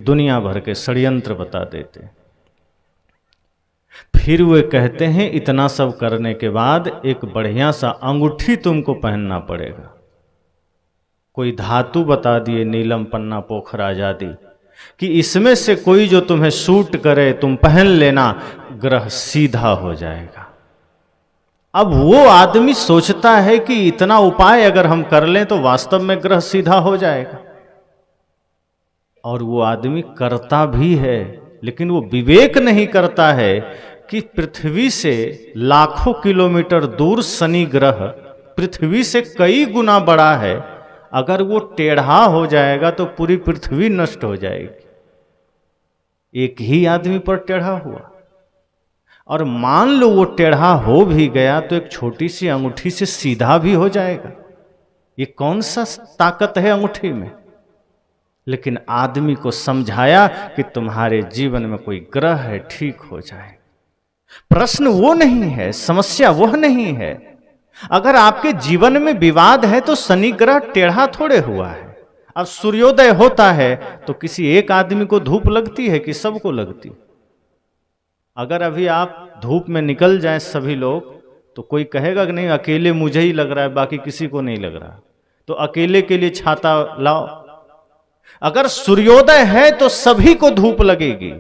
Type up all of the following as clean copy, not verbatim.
दुनिया भर के षड्यंत्र बता देते। फिर वे कहते हैं इतना सब करने के बाद एक बढ़िया सा अंगूठी तुमको पहनना पड़ेगा। कोई धातु बता दिए, नीलम, पन्ना, पोखराज आदि, कि इसमें से कोई जो तुम्हें सूट करे तुम पहन लेना, ग्रह सीधा हो जाएगा। अब वो आदमी सोचता है कि इतना उपाय अगर हम कर लें तो वास्तव में ग्रह सीधा हो जाएगा, और वो आदमी करता भी है, लेकिन वो विवेक नहीं करता है कि पृथ्वी से लाखों किलोमीटर दूर शनि ग्रह पृथ्वी से कई गुना बड़ा है। अगर वो टेढ़ा हो जाएगा तो पूरी पृथ्वी नष्ट हो जाएगी। एक ही आदमी पर टेढ़ा हुआ, और मान लो वो टेढ़ा हो भी गया तो एक छोटी सी अंगूठी से सीधा भी हो जाएगा। ये कौन सा ताकत है अंगूठी में? लेकिन आदमी को समझाया कि तुम्हारे जीवन में कोई ग्रह है, ठीक हो जाए। प्रश्न वो नहीं है, समस्या वह नहीं है। अगर आपके जीवन में विवाद है तो शनि ग्रह टेढ़ा थोड़े हुआ है। अब सूर्योदय होता है तो किसी एक आदमी को धूप लगती है कि सबको लगती? अगर अभी आप धूप में निकल जाएं सभी लोग, तो कोई कहेगा कि नहीं अकेले मुझे ही लग रहा है, बाकी किसी को नहीं लग रहा, तो अकेले के लिए छाता लाओ। अगर सूर्योदय है तो सभी को धूप लगेगी।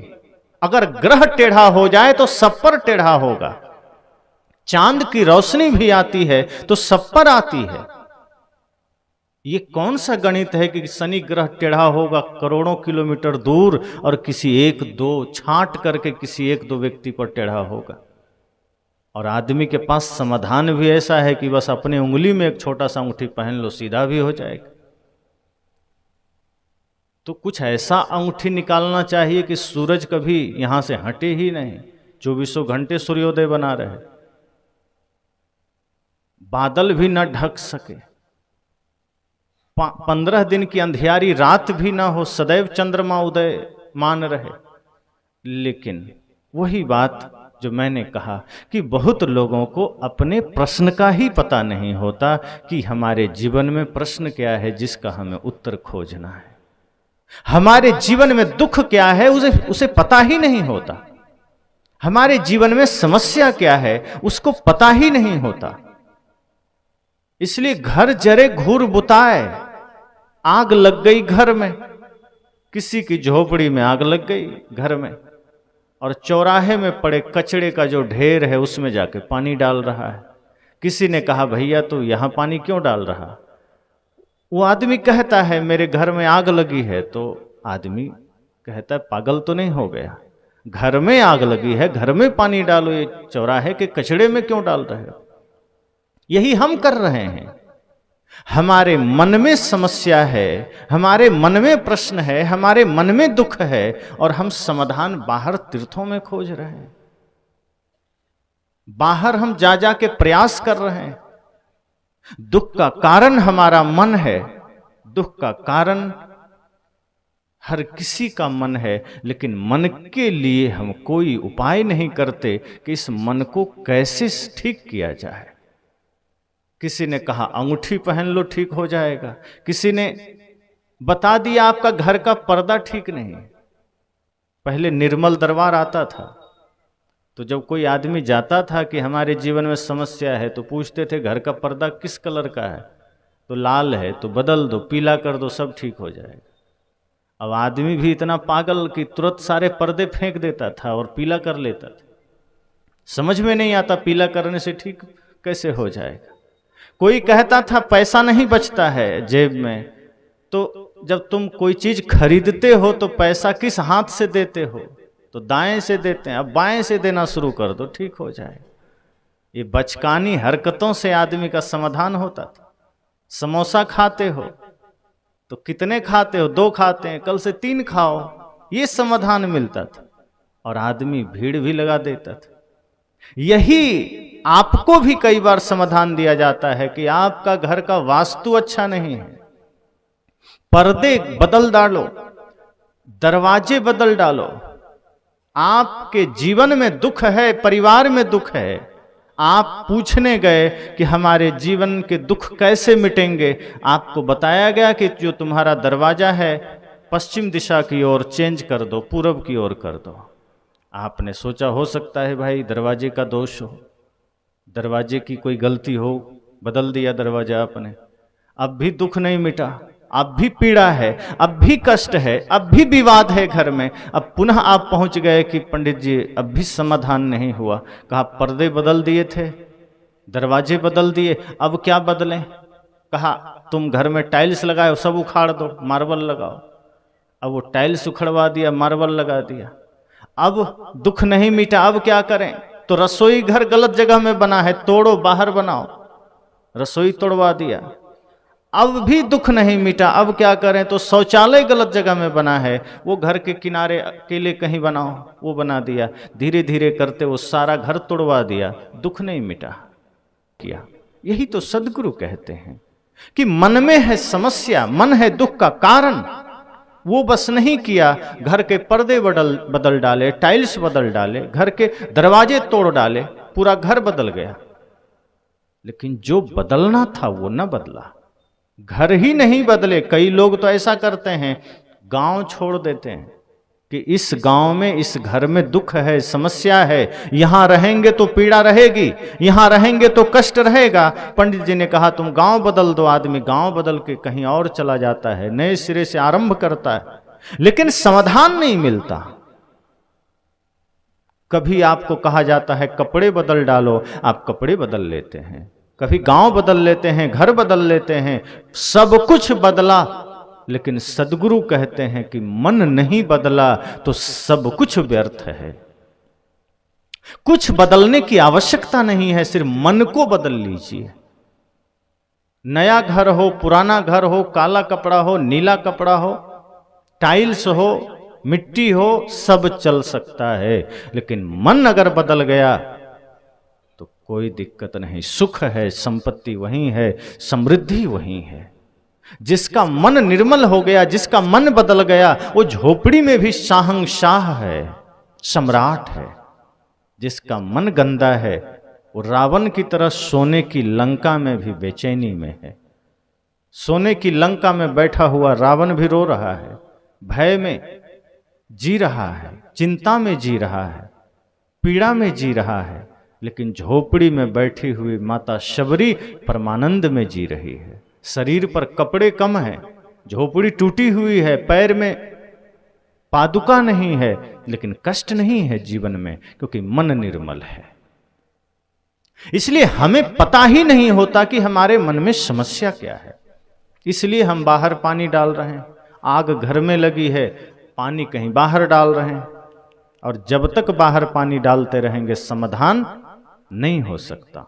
अगर ग्रह टेढ़ा हो जाए तो सब पर टेढ़ा होगा। चांद की रोशनी भी आती है तो सब पर आती है। ये कौन सा गणित है कि शनि ग्रह टेढ़ा होगा करोड़ों किलोमीटर दूर और किसी एक दो छांट करके किसी एक दो व्यक्ति पर टेढ़ा होगा? और आदमी के पास समाधान भी ऐसा है कि बस अपने उंगली में एक छोटा सा अंगूठी पहन लो, सीधा भी हो जाएगा। तो कुछ ऐसा अंगूठी निकालना चाहिए कि सूरज कभी यहां से हटे ही नहीं, 24 घंटे सूर्योदय बना रहे, बादल भी न ढक सके, 15 दिन की अंधियारी रात भी ना हो, सदैव चंद्रमा उदय मान रहे। लेकिन वही बात जो मैंने कहा कि बहुत लोगों को अपने प्रश्न का ही पता नहीं होता कि हमारे जीवन में प्रश्न क्या है जिसका हमें उत्तर खोजना है। हमारे जीवन में दुख क्या है उसे पता ही नहीं होता। हमारे जीवन में समस्या क्या है उसको पता ही नहीं होता। इसलिए घर जरे घूर बुताए, आग लग गई घर में, किसी की झोपड़ी में आग लग गई घर में, और चौराहे में पड़े कचड़े का जो ढेर है उसमें जाके पानी डाल रहा है। किसी ने कहा भैया तो यहां पानी क्यों डाल रहा? वो आदमी कहता है मेरे घर में आग लगी है। तो आदमी कहता है पागल तो नहीं हो गया, घर में आग लगी है, घर में पानी डालो, ये चौराहे के कचड़े में क्यों डाल रहे हो? यही हम कर रहे हैं। हमारे मन में समस्या है, हमारे मन में प्रश्न है, हमारे मन में दुख है, और हम समाधान बाहर तीर्थों में खोज रहे हैं। बाहर हम जा जा के प्रयास कर रहे हैं। दुख का कारण हमारा मन है। दुख का कारण हर किसी का मन है, लेकिन मन के लिए हम कोई उपाय नहीं करते कि इस मन को कैसे ठीक किया जाए। किसी ने कहा अंगूठी पहन लो ठीक हो जाएगा, किसी ने बता दिया आपका घर का पर्दा ठीक नहीं। पहले निर्मल दरबार आता था तो जब कोई आदमी जाता था कि हमारे जीवन में समस्या है तो पूछते थे घर का पर्दा किस कलर का है, तो लाल है तो बदल दो, पीला कर दो, सब ठीक हो जाएगा। अब आदमी भी इतना पागल कि तुरंत सारे पर्दे फेंक देता था और पीला कर लेता था। समझ में नहीं आता पीला करने से ठीक कैसे हो जाएगा। कोई कहता था पैसा नहीं बचता है जेब में, तो जब तुम कोई चीज खरीदते हो तो पैसा किस हाथ से देते हो? तो दाएं से देते हैं, अब बाएं से देना शुरू कर दो, ठीक हो जाए। ये बचकानी हरकतों से आदमी का समाधान होता था। समोसा खाते हो तो कितने खाते हो? 2 खाते हैं, कल से 3 खाओ, ये समाधान मिलता था और आदमी भीड़ भी लगा देता था। यही आपको भी कई बार समाधान दिया जाता है कि आपका घर का वास्तु अच्छा नहीं है, पर्दे बदल डालो, दरवाजे बदल डालो। आपके जीवन में दुख है, परिवार में दुख है, आप पूछने गए कि हमारे जीवन के दुख कैसे मिटेंगे, आपको बताया गया कि जो तुम्हारा दरवाजा है पश्चिम दिशा की ओर चेंज कर दो, पूरब की ओर कर दो। आपने सोचा हो सकता है भाई दरवाजे का दोष हो, दरवाजे की कोई गलती हो, बदल दिया दरवाजा आपने, अब भी दुख नहीं मिटा, अब भी पीड़ा है, अब भी कष्ट है, अब भी विवाद है घर में। अब पुनः आप पहुंच गए कि पंडित जी अब भी समाधान नहीं हुआ। कहा पर्दे बदल दिए थे, दरवाजे बदल दिए, अब क्या बदलें? कहा तुम घर में टाइल्स लगाओ, सब उखाड़ दो, मार्बल लगाओ। अब वो टाइल्स उखड़वा दिया, मार्बल लगा दिया, अब दुख नहीं मिटा, अब क्या करें? तो रसोई घर गलत जगह में बना है, तोड़ो, बाहर बनाओ, रसोई तोड़वा दिया, अब भी दुख नहीं मिटा, अब क्या करें? तो शौचालय गलत जगह में बना है, वो घर के किनारे अकेले कहीं बनाओ, वो बना दिया। धीरे धीरे करते वो सारा घर तोड़वा दिया, दुख नहीं मिटा किया। यही तो सद्गुरु कहते हैं कि मन में है समस्या, मन है दुख का कारण, वो बस नहीं किया। घर के पर्दे बदल डाले, टाइल्स बदल डाले, घर के दरवाजे तोड़ डाले, पूरा घर बदल गया, लेकिन जो बदलना था वो न बदला। घर ही नहीं बदले। कई लोग तो ऐसा करते हैं, गांव छोड़ देते हैं कि इस गांव में, इस घर में दुख है, समस्या है, यहां रहेंगे तो पीड़ा रहेगी, यहां रहेंगे तो कष्ट रहेगा। पंडित जी ने कहा तुम गांव बदल दो। आदमी गांव बदल के कहीं और चला जाता है, नए सिरे से आरंभ करता है, लेकिन समाधान नहीं मिलता। कभी आपको कहा जाता है कपड़े बदल डालो, आप कपड़े बदल लेते हैं, कभी गांव बदल लेते हैं, घर बदल लेते हैं, सब कुछ बदला, लेकिन सद्गुरु कहते हैं कि मन नहीं बदला तो सब कुछ व्यर्थ है। कुछ बदलने की आवश्यकता नहीं है, सिर्फ मन को बदल लीजिए। नया घर हो, पुराना घर हो, काला कपड़ा हो, नीला कपड़ा हो, टाइल्स हो, मिट्टी हो, सब चल सकता है, लेकिन मन अगर बदल गया तो कोई दिक्कत नहीं। सुख है, संपत्ति वही है, समृद्धि वही है। जिसका मन निर्मल हो गया, जिसका मन बदल गया, वो झोपड़ी में भी शाहंशाह है, सम्राट है। जिसका मन गंदा है वो रावण की तरह सोने की लंका में भी बेचैनी में है। सोने की लंका में बैठा हुआ रावण भी रो रहा है, भय में जी रहा है, चिंता में जी रहा है, पीड़ा में जी रहा है, लेकिन झोपड़ी में बैठी हुई माता शबरी परमानंद में जी रही है। शरीर पर कपड़े कम हैं, झोपड़ी टूटी हुई है, पैर में पादुका नहीं है, लेकिन कष्ट नहीं है जीवन में, क्योंकि मन निर्मल है। इसलिए हमें पता ही नहीं होता कि हमारे मन में समस्या क्या है। इसलिए हम बाहर पानी डाल रहे हैं, आग घर में लगी है, पानी कहीं बाहर डाल रहे हैं, और जब तक बाहर पानी डालते रहेंगे समाधान नहीं हो सकता।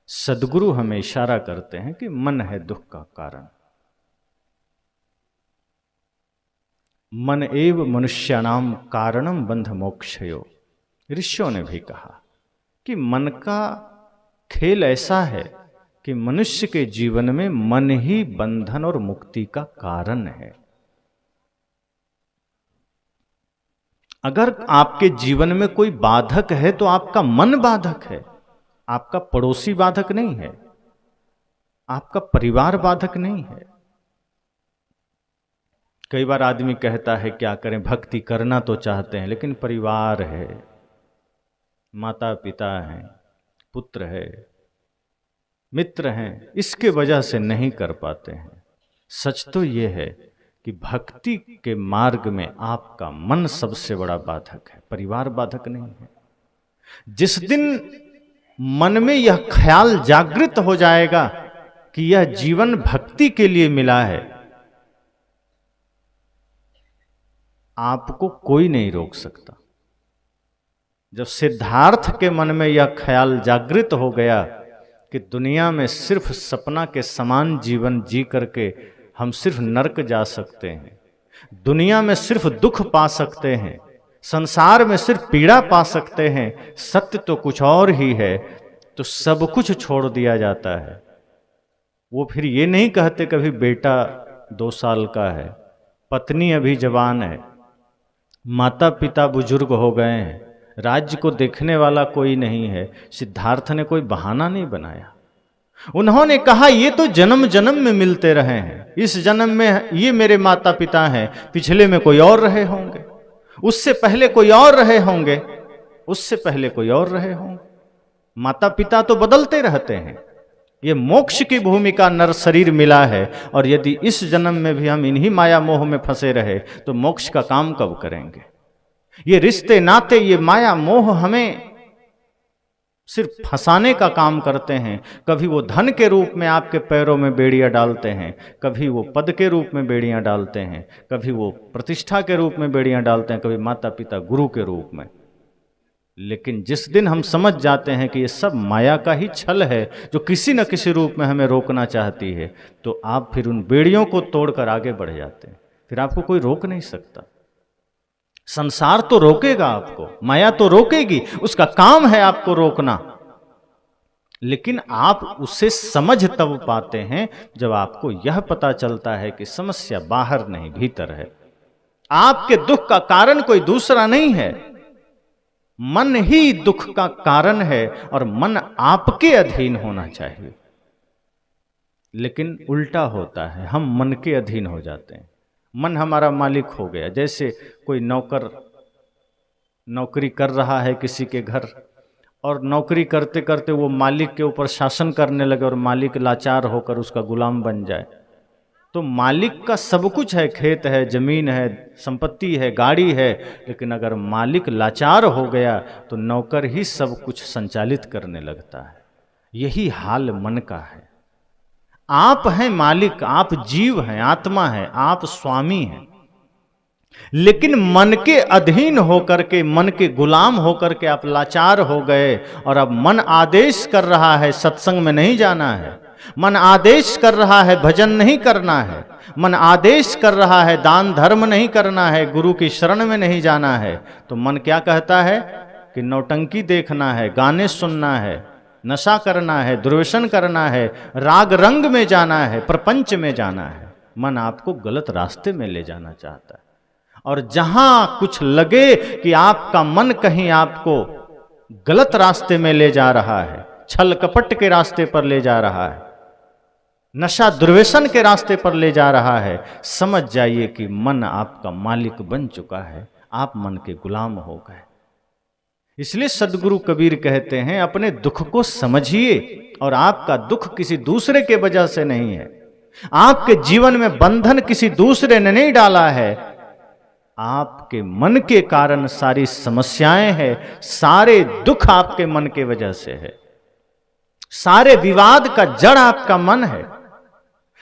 सद्गुरु हमें इशारा करते हैं कि मन है दुख का कारण। मन एव मनुष्याणाम कारणम बंध मोक्षयो। ऋषियों ने भी कहा कि मन का खेल ऐसा है कि मनुष्य के जीवन में मन ही बंधन और मुक्ति का कारण है। अगर आपके जीवन में कोई बाधक है तो आपका मन बाधक है, आपका पड़ोसी बाधक नहीं है, आपका परिवार बाधक नहीं है। कई बार आदमी कहता है क्या करें, भक्ति करना तो चाहते हैं, लेकिन परिवार है, माता पिता हैं, पुत्र है, मित्र हैं, इसके वजह से नहीं कर पाते हैं। सच तो यह है कि भक्ति के मार्ग में आपका मन सबसे बड़ा बाधक है, परिवार बाधक नहीं है। जिस दिन मन में यह ख्याल जागृत हो जाएगा कि यह जीवन भक्ति के लिए मिला है, आपको कोई नहीं रोक सकता। जब सिद्धार्थ के मन में यह ख्याल जागृत हो गया कि दुनिया में सिर्फ सपना के समान जीवन जी करके हम सिर्फ नरक जा सकते हैं, दुनिया में सिर्फ दुख पा सकते हैं, संसार में सिर्फ पीड़ा पा सकते हैं, सत्य तो कुछ और ही है, तो सब कुछ छोड़ दिया जाता है। वो फिर ये नहीं कहते कभी बेटा 2 साल का है, पत्नी अभी जवान है, माता पिता बुजुर्ग हो गए हैं, राज्य को देखने वाला कोई नहीं है। सिद्धार्थ ने कोई बहाना नहीं बनाया, उन्होंने कहा ये तो जन्म जन्म में मिलते रहे हैं, इस जन्म में ये मेरे माता पिता हैं, पिछले में कोई और रहे होंगे, उससे पहले कोई और रहे होंगे, उससे पहले कोई और रहे होंगे। माता पिता तो बदलते रहते हैं। ये मोक्ष की भूमिका नर शरीर मिला है, और यदि इस जन्म में भी हम इन्हीं माया मोह में फंसे रहे तो मोक्ष का काम कब करेंगे? ये रिश्ते नाते, ये माया मोह हमें सिर्फ फंसाने का काम करते हैं। कभी वो धन के रूप में आपके पैरों में बेड़ियां डालते हैं, कभी वो पद के रूप में बेड़ियां डालते हैं, कभी वो प्रतिष्ठा के रूप में बेड़ियां डालते हैं, कभी माता पिता गुरु के रूप में। लेकिन जिस दिन हम समझ जाते हैं कि ये सब माया का ही छल है जो किसी न किसी रूप में हमें रोकना चाहती है, तो आप फिर उन बेड़ियों को तोड़कर आगे बढ़ जाते हैं। फिर आपको कोई रोक नहीं सकता। संसार तो रोकेगा आपको, माया तो रोकेगी, उसका काम है आपको रोकना। लेकिन आप उसे समझ तब पाते हैं जब आपको यह पता चलता है कि समस्या बाहर नहीं भीतर है। आपके दुख का कारण कोई दूसरा नहीं है, मन ही दुख का कारण है, और मन आपके अधीन होना चाहिए। लेकिन उल्टा होता है, हम मन के अधीन हो जाते हैं, मन हमारा मालिक हो गया। जैसे कोई नौकर नौकरी कर रहा है किसी के घर, और नौकरी करते करते वो मालिक के ऊपर शासन करने लगे और मालिक लाचार होकर उसका गुलाम बन जाए। तो मालिक का सब कुछ है, खेत है, जमीन है, संपत्ति है, गाड़ी है, लेकिन अगर मालिक लाचार हो गया तो नौकर ही सब कुछ संचालित करने लगता है। यही हाल मन का है। आप हैं मालिक, आप जीव हैं, आत्मा है, आप स्वामी हैं, लेकिन मन के अधीन होकर के, मन के गुलाम होकर के आप लाचार हो गए। और अब मन आदेश कर रहा है सत्संग में नहीं जाना है, मन आदेश कर रहा है भजन नहीं करना है, मन आदेश कर रहा है दान धर्म नहीं करना है, गुरु की शरण में नहीं जाना है। तो मन क्या कहता है कि नौटंकी देखना है, गाने सुनना है, नशा करना है, दुर्व्यसन करना है, राग रंग में जाना है, प्रपंच में जाना है। मन आपको गलत रास्ते में ले जाना चाहता है। और जहां कुछ लगे कि आपका मन कहीं आपको गलत रास्ते में ले जा रहा है, छल कपट के रास्ते पर ले जा रहा है, नशा दुर्व्यसन के रास्ते पर ले जा रहा है, समझ जाइए कि मन आपका मालिक बन चुका है, आप मन के गुलाम हो गए। इसलिए सदगुरु कबीर कहते हैं अपने दुख को समझिए, और आपका दुख किसी दूसरे के वजह से नहीं है, आपके जीवन में बंधन किसी दूसरे ने नहीं डाला है, आपके मन के कारण सारी समस्याएं हैं, सारे दुख आपके मन के वजह से है, सारे विवाद का जड़ आपका मन है,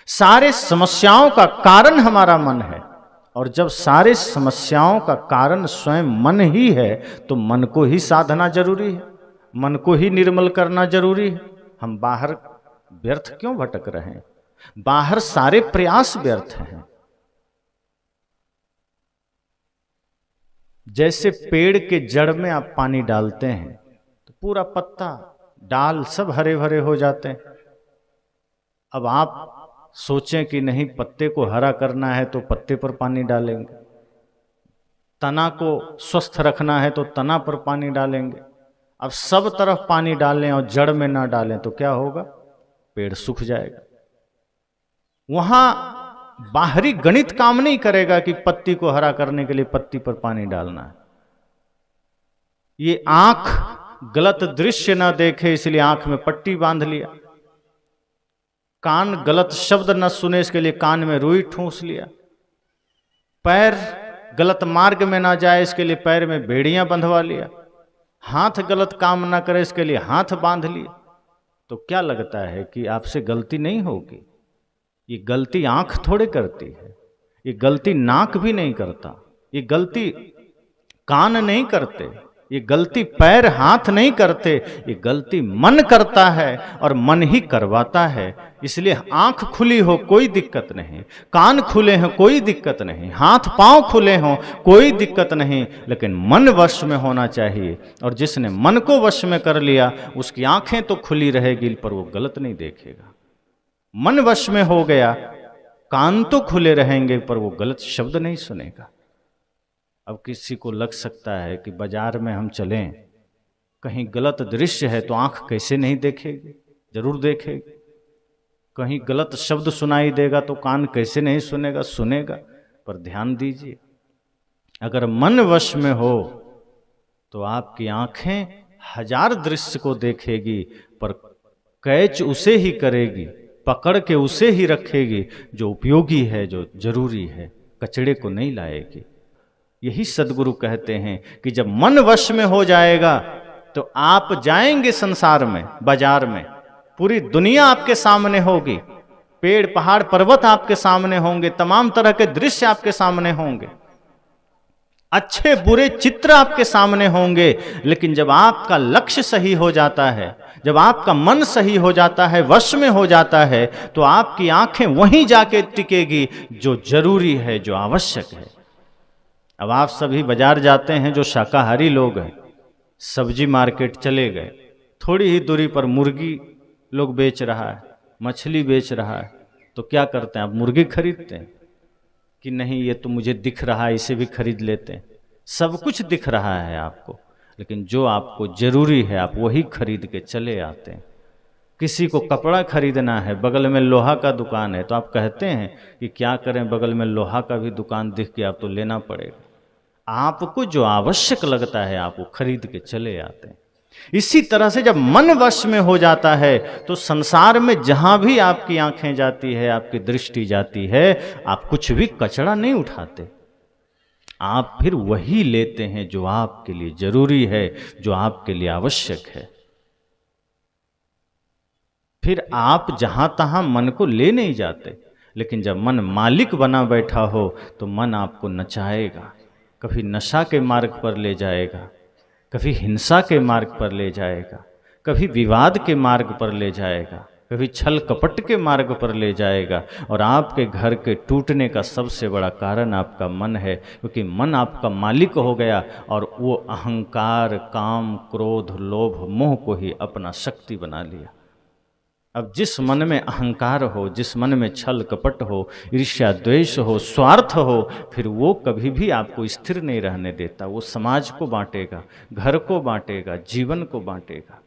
सारे समस्याओं का कारण हमारा मन है। और जब सारे समस्याओं का कारण स्वयं मन ही है, तो मन को ही साधना जरूरी है, मन को ही निर्मल करना जरूरी है। हम बाहर व्यर्थ क्यों भटक रहे हैं? बाहर सारे प्रयास व्यर्थ हैं। जैसे पेड़ के जड़ में आप पानी डालते हैं तो पूरा पत्ता डाल सब हरे भरे हो जाते हैं। अब आप सोचें कि नहीं, पत्ते को हरा करना है तो पत्ते पर पानी डालेंगे, तना को स्वस्थ रखना है तो तना पर पानी डालेंगे। अब सब तरफ पानी डालें और जड़ में ना डालें तो क्या होगा? पेड़ सूख जाएगा। वहां बाहरी गणित काम नहीं करेगा कि पत्ती को हरा करने के लिए पत्ती पर पानी डालना है। ये आंख गलत दृश्य ना देखे इसलिए आंख में पट्टी बांध लिया, कान गलत शब्द न सुने इसके लिए कान में रुई ठूंस लिया, पैर गलत मार्ग में ना जाए इसके लिए पैर में बेड़ियां बंधवा लिया, हाथ गलत काम ना करे इसके लिए हाथ बांध लिया। तो क्या लगता है कि आपसे गलती नहीं होगी? ये गलती आंख थोड़े करती है, ये गलती नाक भी नहीं करता, ये गलती कान नहीं करते, ये गलती पैर हाथ नहीं करते, ये गलती मन करता है और मन ही करवाता है। इसलिए आंख खुली हो कोई दिक्कत नहीं, कान खुले हो कोई दिक्कत नहीं, हाथ पांव खुले हों कोई दिक्कत नहीं, लेकिन मन वश में होना चाहिए। और जिसने मन को वश में कर लिया उसकी आंखें तो खुली रहेगी पर वो गलत नहीं देखेगा। मन वश में हो गया, कान तो खुले रहेंगे पर वो गलत शब्द नहीं सुनेगा। अब किसी को लग सकता है कि बाजार में हम चलें, कहीं गलत दृश्य है तो आंख कैसे नहीं देखेगी? जरूर देखेगी। कहीं गलत शब्द सुनाई देगा तो कान कैसे नहीं सुनेगा, सुनेगा। पर ध्यान दीजिए, अगर मन वश में हो तो आपकी आंखें हजार दृश्य को देखेगी, पर कैच उसे ही करेगी, पकड़ के उसे ही रखेगी जो उपयोगी है, जो जरूरी है, कचड़े को नहीं लाएगी। यही सद्गुरु कहते हैं कि जब मन वश में हो जाएगा तो आप जाएंगे संसार में, बाजार में, पूरी दुनिया आपके सामने होगी, पेड़ पहाड़ पर्वत आपके सामने होंगे, तमाम तरह के दृश्य आपके सामने होंगे, अच्छे बुरे चित्र आपके सामने होंगे। लेकिन जब आपका लक्ष्य सही हो जाता है, जब आपका मन सही हो जाता है, वश में हो जाता है, तो आपकी आंखें वहीं जाके टिकेगी जो जरूरी है, जो आवश्यक है। अब आप सभी बाजार जाते हैं, जो शाकाहारी लोग हैं, सब्जी मार्केट चले गए, थोड़ी ही दूरी पर मुर्गी लोग बेच रहा है, मछली बेच रहा है, तो क्या करते हैं आप? मुर्गी खरीदते हैं कि नहीं, ये तो मुझे दिख रहा है, इसे भी खरीद लेते हैं। सब कुछ दिख रहा है आपको, लेकिन जो आपको जरूरी है आप वही खरीद के चले आते हैं। किसी को कपड़ा खरीदना है, बगल में लोहा का दुकान है, तो आप कहते हैं कि क्या करें, बगल में लोहा का भी दुकान दिख गया, आप तो लेना पड़ेगा। आपको जो आवश्यक लगता है आप वो खरीद के चले आते हैं। इसी तरह से जब मन वश में हो जाता है तो संसार में जहां भी आपकी आंखें जाती है, आपकी दृष्टि जाती है, आप कुछ भी कचरा नहीं उठाते, आप फिर वही लेते हैं जो आपके लिए जरूरी है, जो आपके लिए आवश्यक है। फिर आप जहां तहां मन को ले नहीं जाते। लेकिन जब मन मालिक बना बैठा हो तो मन आपको नचाएगा, कभी नशा के मार्ग पर ले जाएगा, कभी हिंसा के मार्ग पर ले जाएगा, कभी विवाद के मार्ग पर ले जाएगा, कभी छल कपट के मार्ग पर ले जाएगा। और आपके घर के टूटने का सबसे बड़ा कारण आपका मन है, क्योंकि मन आपका मालिक हो गया और वो अहंकार, काम, क्रोध, लोभ, मोह को ही अपना शक्ति बना लिया। अब जिस मन में अहंकार हो, जिस मन में छल कपट हो, ईर्ष्या द्वेष हो, स्वार्थ हो, फिर वो कभी भी आपको स्थिर नहीं रहने देता। वो समाज को बांटेगा, घर को बांटेगा, जीवन को बांटेगा।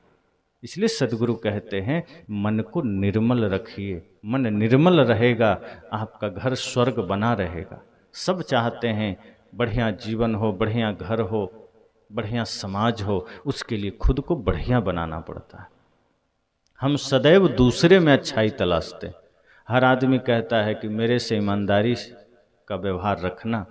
इसलिए सद्गुरु कहते हैं मन को निर्मल रखिए। मन निर्मल रहेगा, आपका घर स्वर्ग बना रहेगा। सब चाहते हैं बढ़िया जीवन हो, बढ़िया घर हो, बढ़िया समाज हो, उसके लिए खुद को बढ़िया बनाना पड़ता है। हम सदैव दूसरे में अच्छाई तलाशते। हर आदमी कहता है कि मेरे से ईमानदारी का व्यवहार रखना,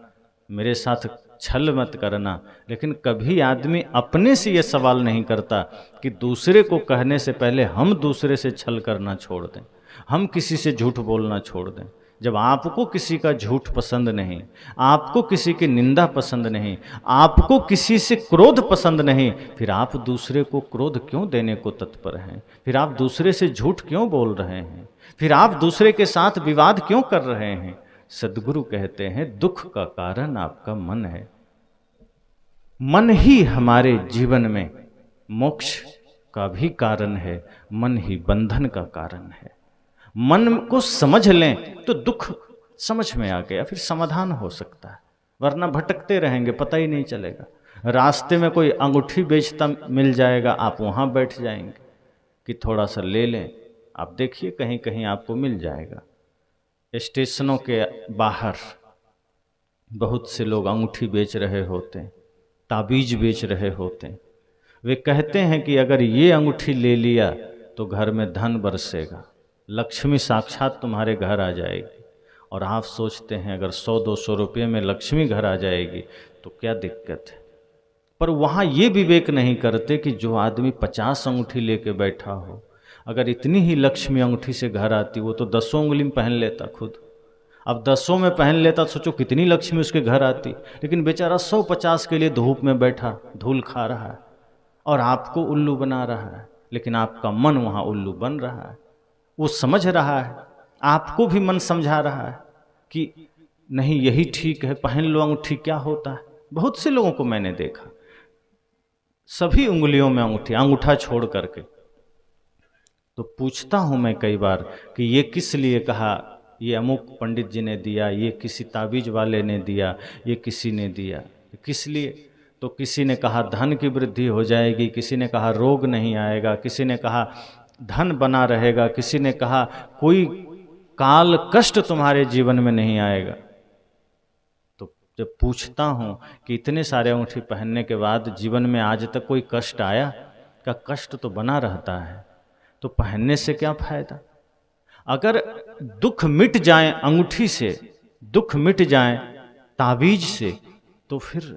मेरे साथ छल मत करना, लेकिन कभी आदमी अपने से ये सवाल नहीं करता कि दूसरे को कहने से पहले हम दूसरे से छल करना छोड़ दें, हम किसी से झूठ बोलना छोड़ दें। जब आपको किसी का झूठ पसंद नहीं, आपको किसी की निंदा पसंद नहीं, आपको किसी से क्रोध पसंद नहीं, फिर आप दूसरे को क्रोध क्यों देने को तत्पर हैं? फिर आप दूसरे से झूठ क्यों बोल रहे हैं? फिर आप दूसरे के साथ विवाद क्यों कर रहे हैं? सद्गुरु कहते हैं दुख का कारण आपका मन है। मन ही हमारे जीवन में मोक्ष का भी कारण है, मन ही बंधन का कारण है। मन को समझ लें तो दुख समझ में आ गया, फिर समाधान हो सकता है, वरना भटकते रहेंगे, पता ही नहीं चलेगा। रास्ते में कोई अंगूठी बेचता मिल जाएगा, आप वहाँ बैठ जाएंगे कि थोड़ा सा ले लें। आप देखिए कहीं कहीं आपको मिल जाएगा। स्टेशनों के बाहर बहुत से लोग अंगूठी बेच रहे होते हैं, ताबीज बेच रहे होते हैं। वे कहते हैं कि अगर ये अंगूठी ले लिया तो घर में धन बरसेगा, लक्ष्मी साक्षात तुम्हारे घर आ जाएगी। और आप सोचते हैं अगर 100-200 रुपये में लक्ष्मी घर आ जाएगी तो क्या दिक्कत है। पर वहाँ ये विवेक नहीं करते कि जो आदमी 50 अंगूठी लेके बैठा हो, अगर इतनी ही लक्ष्मी अंगूठी से घर आती, वो तो 10 उंगली में पहन लेता खुद। अब 10 में पहन लेता, सोचो कितनी लक्ष्मी उसके घर आती। लेकिन बेचारा 150 के लिए धूप में बैठा धूल खा रहा है और आपको उल्लू बना रहा है। लेकिन आपका मन वहाँ उल्लू बन रहा है, वो समझ रहा है, आपको भी मन समझा रहा है कि नहीं यही ठीक है, पहन लो अंगूठी, क्या होता है। बहुत से लोगों को मैंने देखा सभी उंगलियों में अंगूठी, अंगूठा छोड़ करके। तो पूछता हूँ मैं कई बार कि ये किस लिए कहा, ये अमुक पंडित जी ने दिया, ये किसी ताबीज वाले ने दिया, ये किसी ने दिया, किस लिए? तो किसी ने कहा धन की वृद्धि हो जाएगी, किसी ने कहा रोग नहीं आएगा, किसी ने कहा धन बना रहेगा। किसी ने कहा कोई काल कष्ट तुम्हारे जीवन में नहीं आएगा। तो जब पूछता हूं कि इतने सारे अंगूठी पहनने के बाद जीवन में आज तक कोई कष्ट आया? का कष्ट तो बना रहता है, तो पहनने से क्या फायदा? अगर दुख मिट जाए अंगूठी से, दुख मिट जाए ताबीज से, तो फिर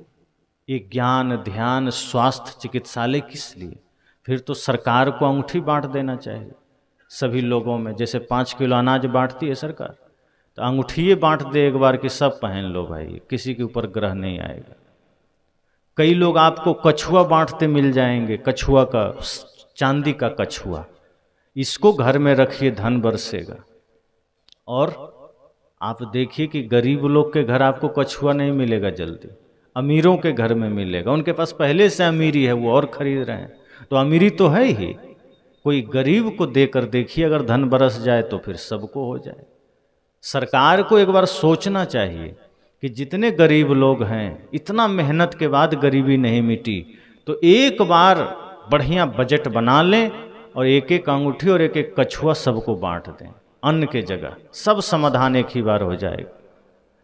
ये ज्ञान ध्यान स्वास्थ्य चिकित्सालय किस लिए? फिर तो सरकार को अंगूठी बांट देना चाहिए सभी लोगों में, जैसे 5 किलो अनाज बांटती है सरकार, तो अंगूठी बांट दे एक बार कि सब पहन लो भाई, किसी के ऊपर ग्रह नहीं आएगा। कई लोग आपको कछुआ बांटते मिल जाएंगे, कछुआ का, चांदी का कछुआ, इसको घर में रखिए धन बरसेगा। और आप देखिए कि गरीब लोग के घर आपको कछुआ नहीं मिलेगा जल्दी, अमीरों के घर में मिलेगा। उनके पास पहले से अमीरी है, वो और खरीद रहे हैं, तो अमीरी तो है ही। कोई गरीब को देकर देखिए, अगर धन बरस जाए तो फिर सबको हो जाए। सरकार को एक बार सोचना चाहिए कि जितने गरीब लोग हैं, इतना मेहनत के बाद गरीबी नहीं मिटी, तो एक बार बढ़िया बजट बना लें और एक एक अंगूठी और एक एक कछुआ सबको बांट दें अन्न के जगह, सब समाधान एक ही बार हो जाएगा।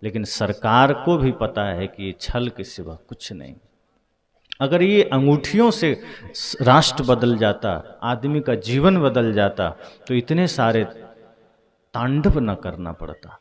लेकिन सरकार को भी पता है कि ये छल के सिवा कुछ नहीं। अगर ये अंगूठियों से राष्ट्र बदल जाता, आदमी का जीवन बदल जाता, तो इतने सारे तांडव न करना पड़ता।